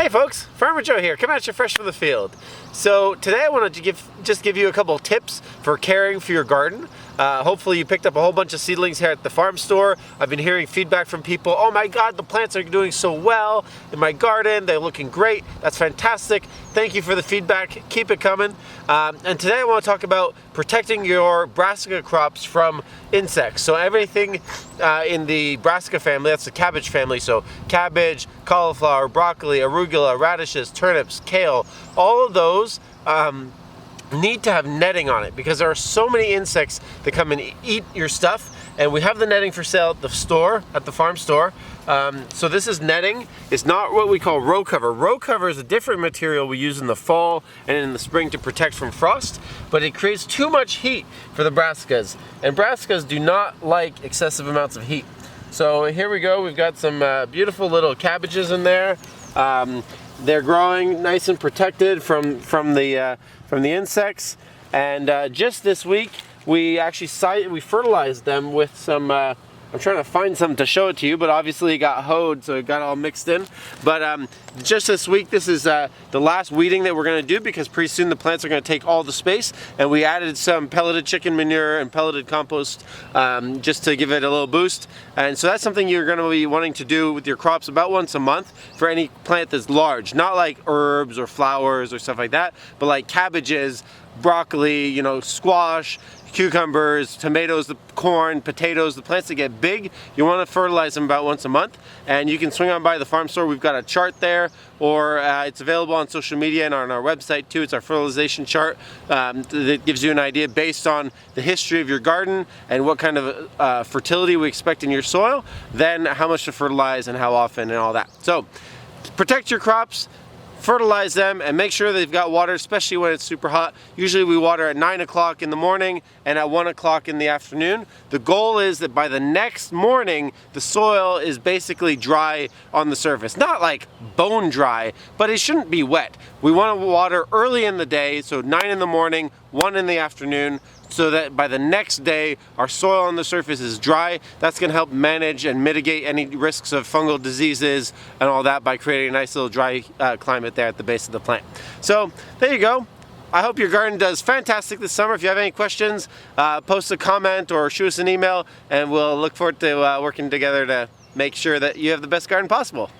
Hey folks, Farmer Joe here, coming at you fresh from the field. So today I wanted to give you a couple of tips for caring for your garden. Hopefully you picked up a whole bunch of seedlings here at the farm store. I've been hearing feedback from people, oh my god, the plants are doing so well in my garden, they're looking great, that's fantastic. Thank you for the feedback, keep it coming. And today I want to talk about protecting your brassica crops from insects. So everything in the brassica family, that's the cabbage family, so cabbage, cauliflower, broccoli, arugula, radishes, turnips, kale, all of those need to have netting on it because there are so many insects that come and eat your stuff, and we have the netting for sale at the store, at the farm store. So this is netting. It's not what we call row cover. Row cover is a different material we use in the fall and in the spring to protect from frost, but it creates too much heat for the brassicas, and brassicas do not like excessive amounts of heat. So here we go, we've got some beautiful little cabbages in there. They're growing nice and protected from the insects, and just this week we actually fertilized them with some. I'm trying to find some to show it to you, but obviously it got hoed, so it got all mixed in. But just this week, this is the last weeding that we're going to do because pretty soon the plants are going to take all the space, and we added some pelleted chicken manure and pelleted compost just to give it a little boost. And so that's something you're going to be wanting to do with your crops about once a month for any plant that's large, not like herbs or flowers or stuff like that, but like cabbages, broccoli, squash, cucumbers, tomatoes, the corn, potatoes, the plants that get big, you want to fertilize them about once a month. And you can swing on by the farm store. We've got a chart there, or it's available on social media and on our website too. It's our fertilization chart that gives you an idea based on the history of your garden and what kind of fertility we expect in your soil, then how much to fertilize and how often and all that. So protect your crops, fertilize them, and make sure they've got water, especially when it's super hot. Usually we water at 9 o'clock in the morning and at 1 o'clock in the afternoon. The goal is that by the next morning, the soil is basically dry on the surface. Not like bone dry, but it shouldn't be wet. We want to water early in the day, so 9 in the morning, 1 in the afternoon, so that by the next day our soil on the surface is dry. That's going to help manage and mitigate any risks of fungal diseases and all that by creating a nice little dry climate there at the base of the plant. So there you go. I hope your garden does fantastic this summer. If you have any questions, post a comment or shoot us an email, and we'll look forward to working together to make sure that you have the best garden possible.